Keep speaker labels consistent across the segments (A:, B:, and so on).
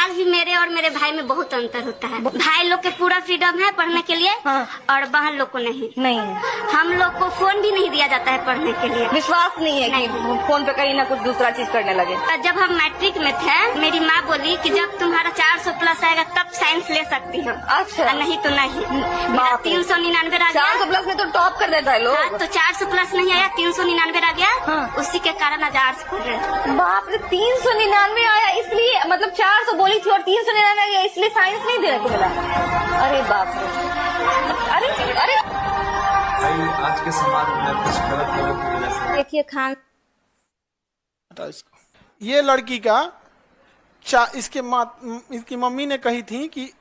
A: आज भी मेरे और मेरे भाई में बहुत अंतर होता है। भाई लोग के पूरा फ्रीडम है पढ़ने के लिए और बहन लोग को नहीं
B: है।
A: हम लोग को फोन भी नहीं दिया जाता है पढ़ने के लिए।
B: विश्वास नहीं है कि फोन पे कहीं ना कुछ दूसरा चीज करने लगे।
A: जब हम मैट्रिक में थे मेरी माँ बोली कि जब तुम्हारा 400 प्लस आएगा तब साइंस ले सकती हो।
B: अच्छा।
A: नहीं तो नहीं। मेरा 399 आ गया।
B: 400 प्लस में तो टॉप कर देता है लोग।
A: हाँ, तो 400 प्लस नहीं आया, 399 आ गया। उसी के कारण आज आर्ट्स पढ़ रहे।
B: बाप रे, 399 आया इसलिए, मतलब 400 बोली थी और 399 आ गया इसलिए साइंस नहीं देने को मिला। अरे बाप रे, अरे अरे
C: भाई आज के समाज में कुछ गलत लोगों की वजह से।
A: देखिए खान,
D: ये लड़की का इसकी मम्मी ने कही थी कि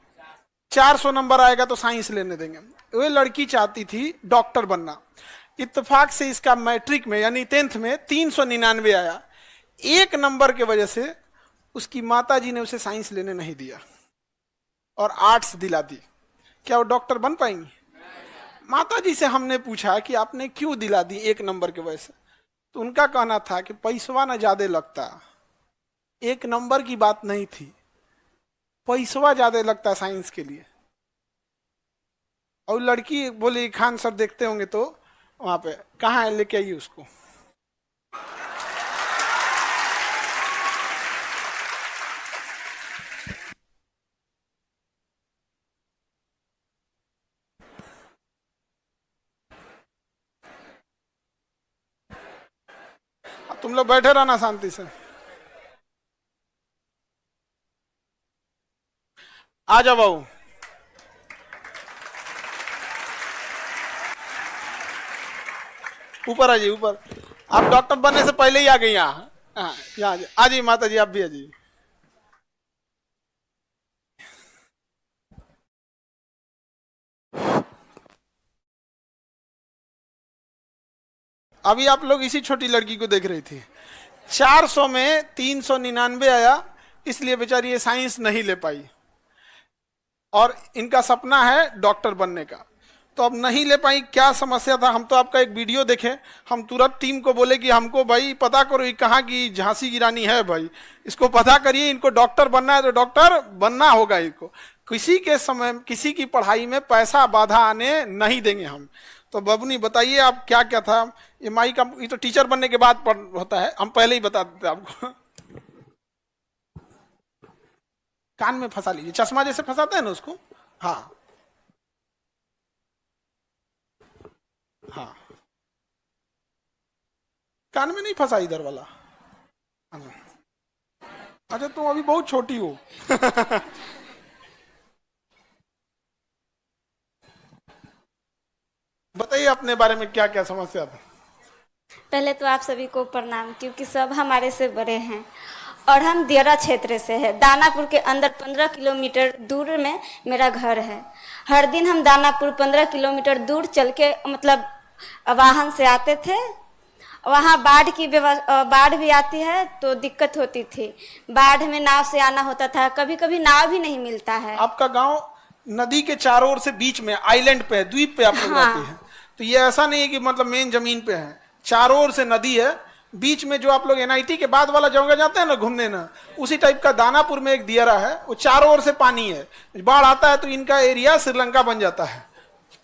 D: 400 नंबर आएगा तो साइंस लेने देंगे। वो लड़की चाहती थी डॉक्टर बनना। इत्तेफाक से इसका मैट्रिक में यानी 10th में 399 आया। एक नंबर के वजह से उसकी माताजी ने उसे साइंस लेने नहीं दिया और आर्ट्स दिला दी। क्या वो डॉक्टर बन पाएंगी? माताजी से हमने पूछा कि आपने क्यों दिला दी एक नंबर के वजह से, तो उनका कहना था कि पैसवा ना ज्यादा लगता, एक नंबर की बात नहीं थी, पैसवा ज्यादा लगता साइंस के लिए। और लड़की बोली खान सर देखते होंगे तो वहां पे कहाँ है, लेके आइए उसको। तुम लोग बैठे रहना शांति से। आ जाओ बाबू। ऊपर आ जाइए, ऊपर। आप डॉक्टर बनने से पहले ही आ गई यहाँ। यहाँ आ जाइए माता जी, आप भी आ जाइए। अभी आप लोग इसी छोटी लड़की को देख रही थी। 400 में 399 आया, इसलिए बेचारी ये साइंस नहीं ले पाई और इनका सपना है डॉक्टर बनने का। तो अब नहीं ले पाई, क्या समस्या था? हम तो आपका एक वीडियो देखे, हम तुरंत टीम को बोले कि हमको भाई पता करो ये कहाँ की झांसी की रानी है, भाई इसको पता करिए, इनको डॉक्टर बनना है तो डॉक्टर बनना होगा। इनको किसी के समय किसी की पढ़ाई में पैसा बाधा आने नहीं देंगे हम। तो बबनी बताइए आप क्या क्या था? ये माई का ये तो टीचर बनने के बाद होता है, हम पहले ही बता देते आपको। कान में फंसा लीजिए, चश्मा जैसे फंसाते हैं ना उसको। हाँ हाँ, कान में नहीं फंसा इधर वाला। अच्छा तुम अभी बहुत छोटी हो। बताइए अपने बारे में क्या क्या समस्या था?
A: पहले तो आप सभी को प्रणाम, क्योंकि सब हमारे से बड़े हैं और हम दियरा क्षेत्र से है। दानापुर के अंदर 15 किलोमीटर दूर में मेरा घर है। हर दिन हम दानापुर 15 किलोमीटर दूर चल के मतलब वाहन से आते थे। वहाँ बाढ़ भी आती है तो दिक्कत होती थी। बाढ़ में नाव से आना होता था, कभी कभी नाव भी नहीं मिलता है।
D: आपका गांव नदी के चारों ओर से बीच में आइलैंड पे है, द्वीप पे आप लोग रहते हैं। तो ये ऐसा नहीं है कि मतलब मेन जमीन पे है, चारों ओर से नदी है। बीच में जो आप लोग NIT के बाद वाला जगह जाते हैं ना घूमने ना, उसी टाइप का दानापुर में एक दियरा है, वो चारों ओर से पानी है। बाढ़ आता है तो इनका एरिया श्रीलंका बन जाता है,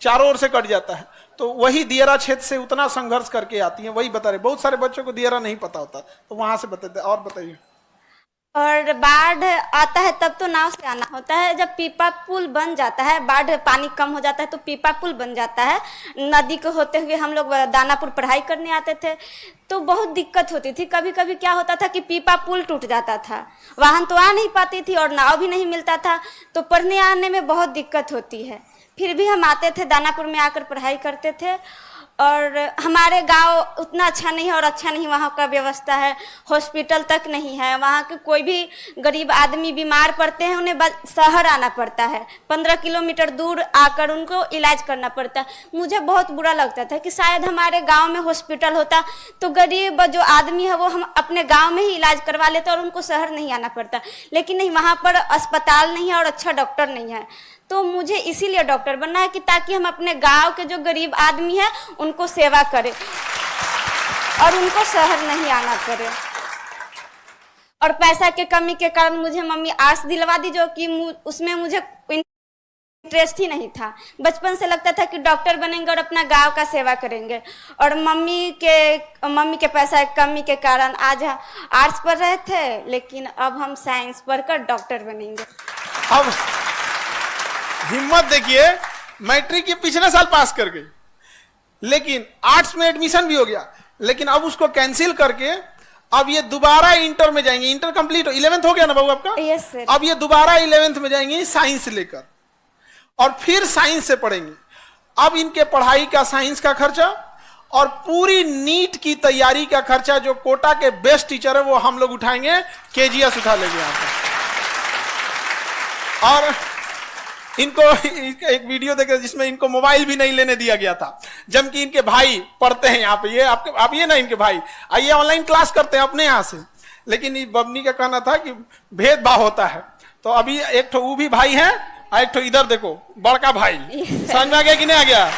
D: चारों ओर से कट जाता है। तो वही दियरा क्षेत्र से उतना संघर्ष करके आती है, वही बता रहे। बहुत सारे बच्चों को दियरा नहीं पता होता, तो वहां से बताते। और बताइए।
A: और बाढ़ आता है तब तो नाव से आना होता है। जब पीपा पुल बन जाता है, बाढ़ पानी कम हो जाता है तो पीपा पुल बन जाता है। नदी को होते हुए हम लोग दानापुर पढ़ाई करने आते थे तो बहुत दिक्कत होती थी। कभी कभी क्या होता था कि पीपा पुल टूट जाता था, वाहन तो आ नहीं पाती थी और नाव भी नहीं मिलता था, तो पढ़ने आने में बहुत दिक्कत होती है। फिर भी हम आते थे, दानापुर में आकर पढ़ाई करते थे। और हमारे गांव उतना अच्छा नहीं है और अच्छा नहीं वहाँ का व्यवस्था है, हॉस्पिटल तक नहीं है। वहाँ के कोई भी गरीब आदमी बीमार पड़ते हैं उन्हें शहर आना पड़ता है, 15 किलोमीटर दूर आकर उनको इलाज करना पड़ता है। मुझे बहुत बुरा लगता था कि शायद हमारे गांव में हॉस्पिटल होता तो गरीब जो आदमी है वो हम अपने गाँव में ही इलाज करवा लेते और उनको शहर नहीं आना पड़ता। लेकिन नहीं, वहाँ पर अस्पताल नहीं है और अच्छा डॉक्टर नहीं है। तो मुझे इसीलिए डॉक्टर बनना है कि ताकि हम अपने गांव के जो गरीब आदमी हैं उनको सेवा करें और उनको शहर नहीं आना पड़े। और पैसा के कमी के कारण मुझे मम्मी आर्ट्स दिलवा दी, जो कि उसमें मुझे इंटरेस्ट ही नहीं था। बचपन से लगता था कि डॉक्टर बनेंगे और अपना गांव का सेवा करेंगे, और मम्मी के पैसा की कमी के कारण आज आर्ट्स पढ़ रहे थे, लेकिन अब हम साइंस पढ़कर डॉक्टर बनेंगे।
D: अब हिम्मत देखिए, मैट्रिक के पिछले साल पास कर गई, लेकिन आर्ट्स में एडमिशन भी हो गया, लेकिन अब उसको कैंसिल करके अब ये दोबारा इंटर में जाएंगे। इंटर कंप्लीट 11th हो गया ना बाबू आपका?
A: Yes sir.
D: अब ये दोबारा 11th में जाएंगी साइंस लेकर, और फिर साइंस से पढ़ेंगे। अब इनके पढ़ाई का, साइंस का खर्चा और पूरी नीट की तैयारी का खर्चा जो कोटा के बेस्ट टीचर है वो हम लोग उठाएंगे, केजीएस उठा लेंगे यहाँ पे। और इनको एक वीडियो देखे जिसमें इनको मोबाइल भी नहीं लेने दिया गया था, जबकि इनके भाई पढ़ते हैं यहाँ पे। ये आप ये ना इनके भाई आइए ऑनलाइन क्लास करते हैं अपने यहाँ से, लेकिन बबनी का कहना था कि भेदभाव होता है। तो अभी एक तो वो भी भाई है, एक तो इधर देखो बड़का भाई। समझ में आ गया कि नहीं आ गया?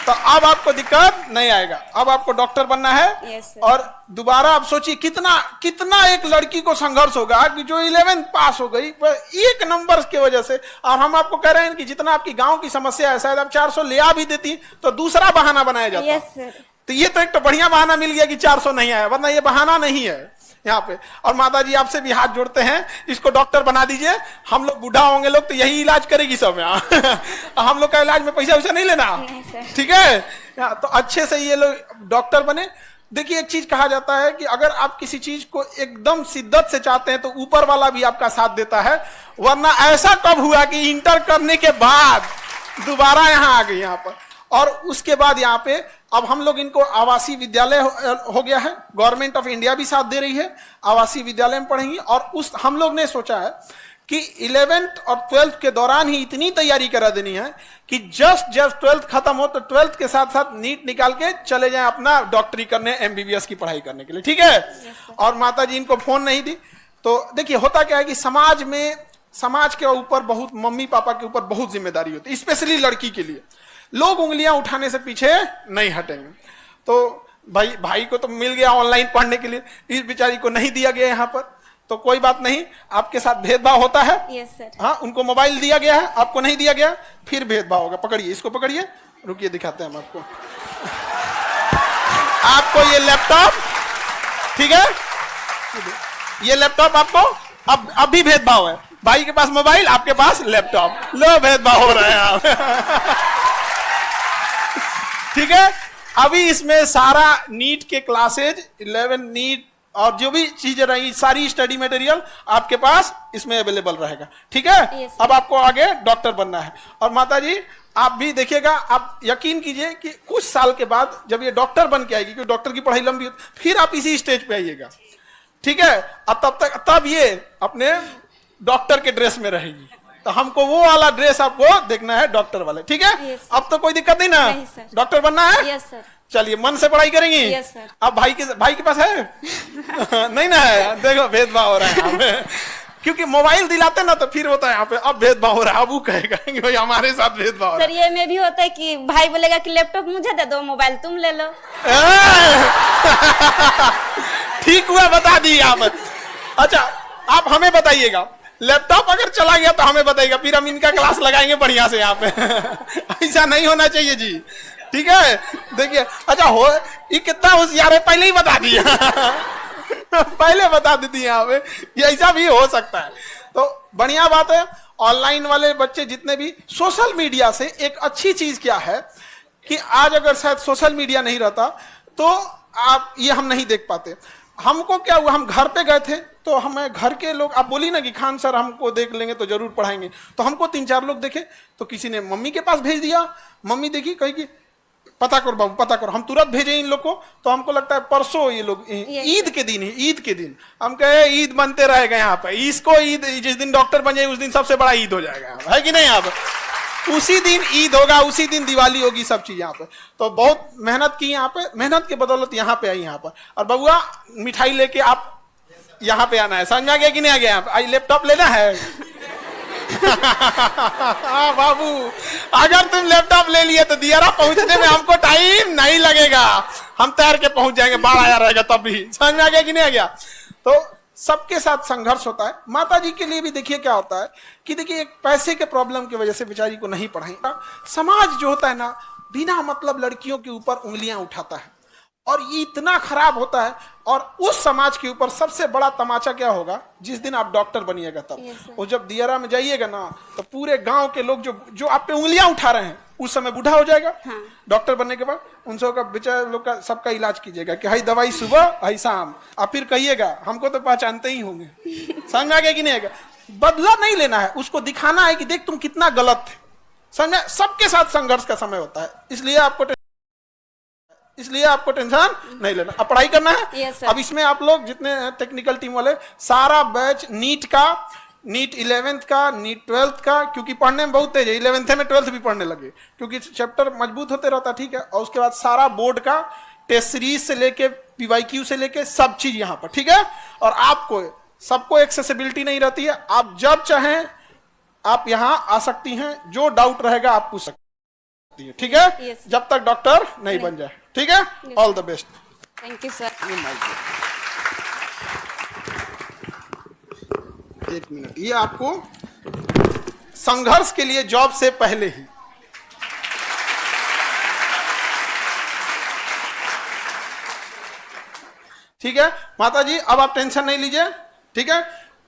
D: तो अब आपको दिक्कत नहीं आएगा, अब आपको डॉक्टर बनना है। और दोबारा आप सोचिए कितना एक लड़की को संघर्ष होगा कि जो 11th पास हो गई एक नंबर के वजह से। और हम आपको कह रहे हैं कि जितना आपकी गांव की समस्या है, शायद आप 400 ले आ भी देती तो दूसरा बहाना बनाया जाता। तो ये तो एक तो बढ़िया बहाना मिल गया कि 400 नहीं आया, वरना ये बहाना नहीं है यहाँ पे। और माता जी आपसे भी हाथ जोड़ते हैं, इसको डॉक्टर बना दीजिए। हम लोग बूढ़ा होंगे लोग तो यही इलाज करेगी सब यहाँ। हम लोग का इलाज में पैसा वैसा नहीं लेना, ठीक है? तो अच्छे से ये लोग डॉक्टर बने। देखिए एक चीज कहा जाता है कि अगर आप किसी चीज को एकदम शिद्दत से चाहते हैं तो ऊपर वाला भी आपका साथ देता है, वरना ऐसा कब हुआ कि इंटर करने के बाद दोबारा यहाँ आ गई यहाँ पर। और उसके बाद यहाँ पे अब हम लोग इनको आवासीय विद्यालय हो गया है, गवर्नमेंट ऑफ इंडिया भी साथ दे रही है, आवासीय विद्यालय में पढ़ेंगी। और उस हम लोग ने सोचा है कि 11th और 12th के दौरान ही इतनी तैयारी करा देनी है कि जब 12th खत्म हो तो 12th के साथ साथ नीट निकाल के चले जाएं अपना डॉक्टरी करने, MBBS की पढ़ाई करने के लिए, ठीक है? और माता जी इनको फोन नहीं दी। तो देखिए होता क्या है कि समाज के ऊपर बहुत, मम्मी पापा के ऊपर बहुत जिम्मेदारी होती है, स्पेशली लड़की के लिए। लोग उंगलियां उठाने से पीछे नहीं हटेंगे। तो भाई को तो मिल गया ऑनलाइन पढ़ने के लिए, इस बेचारी को नहीं दिया गया यहाँ पर, तो कोई बात नहीं, आपके साथ भेदभाव होता है।
A: Yes sir.
D: हाँ, उनको मोबाइल दिया गया है, आपको नहीं दिया गया, फिर भेदभाव होगा। पकड़िए, इसको पकड़िए, रुकिए दिखाते हैं हम आपको। आपको ये लैपटॉप, ठीक है, ये लैपटॉप आपको अब भी भेदभाव है। भाई के पास मोबाइल, आपके पास लैपटॉप, लो भेदभाव हो रहा है आप। ठीक है, अभी इसमें सारा नीट के क्लासेज, 11 नीट और जो भी चीजें रही, सारी स्टडी मटेरियल आपके पास इसमें अवेलेबल रहेगा, ठीक है? अब आपको आगे डॉक्टर बनना है। और माता जी आप भी देखिएगा, आप यकीन कीजिए कि कुछ साल के बाद जब ये डॉक्टर बन के आएगी, क्योंकि डॉक्टर की पढ़ाई लंबी होती, फिर आप इसी स्टेज पे आइएगा, ठीक है? अब तब ये अपने डॉक्टर के ड्रेस में रहेगी। तो हमको वो वाला ड्रेस आपको देखना है, डॉक्टर वाले, ठीक है? अब तो कोई दिक्कत नहीं ना? डॉक्टर बनना है?
A: Yes sir.
D: चलिए मन से पढ़ाई करेंगी?
A: Yes sir.
D: अब भाई के पास है? नहीं ना है? देखो भेदभाव हो रहा है यहाँ पे, क्योंकि मोबाइल दिलाते ना तो फिर होता है यहाँ पे अब भेदभाव हो रहा है। अब वो कहेगा कि भाई हमारे साथ भेदभाव हो रहा है।
A: सर ये में भी होता है कि भाई बोलेगा कि लैपटॉप मुझे दे दो, मोबाइल तुम ले लो।
D: ठीक हुआ, बता दी आप। अच्छा आप हमें बताइएगा, लैपटॉप अगर चला गया तो हमें बताइएगा, फिर हम इनका क्लास लगाएंगे बढ़िया से यहाँ पे। ऐसा नहीं होना चाहिए जी, ठीक है? देखिए अच्छा हो, ये कितना होशियार है, पहले ही बता दिया। पहले बता देती यहाँ पे, ये ऐसा भी हो सकता है। तो बढ़िया बात है। ऑनलाइन वाले बच्चे जितने भी, सोशल मीडिया से एक अच्छी चीज क्या है कि आज अगर शायद सोशल मीडिया नहीं रहता तो आप ये हम नहीं देख पाते। हमको क्या हुआ, हम घर पे गए थे तो हमें घर के लोग, आप बोली ना कि खान सर हमको देख लेंगे तो जरूर पढ़ाएंगे, तो हमको 3-4 लोग देखे, तो किसी ने मम्मी के पास भेज दिया, मम्मी देखी कही कि पता करो बाबू पता करो। हम तुरंत भेजे इन लोग को, तो हमको लगता है परसों ये लोग ईद के दिन ही, ईद के दिन हम कहे ईद बनते रहेगा यहाँ पे, इसको ईद, जिस दिन डॉक्टर बन जाए उस दिन सबसे बड़ा ईद हो जाएगा, है कि नहीं? यहाँ पे उसी दिन ईद होगा, उसी दिन दिवाली होगी, सब चीज यहाँ पे। तो बहुत मेहनत की यहाँ पे, मेहनत के बदौलत यहाँ पे आई यहाँ पर। और बबुआ मिठाई लेके आप यहाँ पे आना है, समझ आ गया कि नहीं आ गया? यहाँ पे आई लैपटॉप लेना है। बाबू अगर तुम लैपटॉप ले लिए तो दियारा पहुंचने में हमको टाइम नहीं लगेगा, हम तैर के पहुंच जाएंगे, बाढ़ आया रहेगा तब भी। समझ में आ गया कि नहीं आ गया? तो सबके साथ संघर्ष होता है। माता जी के लिए भी देखिए क्या होता है कि देखिए एक पैसे के प्रॉब्लम की वजह से बेचारी को नहीं पढ़ाई। समाज जो होता है ना, बिना मतलब लड़कियों के ऊपर उंगलियां उठाता है और ये इतना खराब होता है। और उस समाज के ऊपर सबसे बड़ा तमाचा क्या होगा, जिस दिन आप डॉक्टर बनिएगा तब। और जब दियारा में जाइएगा ना, तो पूरे गांव के लोग जो आप पे उंगलियां उठा रहे हैं, उस समय बूढ़ा हो जाएगा। डॉक्टर बनने के बाद उन सब का बेचारे लोग का सबका इलाज कीजिएगा कि हाई दवाई सुबह हाई शाम। आप फिर कहिएगा हमको तो पहचानते ही होंगे। समझ में आ गया कि नहीं आएगा? बदला नहीं लेना है, उसको दिखाना है कि देख तुम कितना गलत थे। समझ, सबके साथ संघर्ष का समय होता है, इसलिए आपको टेंशन नहीं लेना। अब पढ़ाई करना है।
A: Yes,
D: अब इसमें आप लोग जितने टेक्निकल टीम वाले, सारा बैच नीट का, नीट 11th का, नीट 12th का, क्योंकि पढ़ने में बहुत तेज है, 11th में 12th भी पढ़ने लगे क्योंकि चैप्टर मजबूत होते रहता, ठीक है। और उसके बाद सारा बोर्ड का टेस्ट सीरीज से लेके PYQ से लेके सब चीज यहाँ पर, ठीक है। और आपको सबको एक्सेसिबिलिटी नहीं रहती है, आप जब चाहें आप यहाँ आ सकती हैं, जो डाउट रहेगा आप पूछ सकती है, ठीक है।
A: Yes.
D: जब तक डॉक्टर नहीं बन जाए, ठीक है। All the best.
A: Thank you sir.
D: एक मिनट, ये आपको संघर्ष के लिए जॉब से पहले ही, ठीक है। माता जी अब आप टेंशन नहीं लीजिए, ठीक है।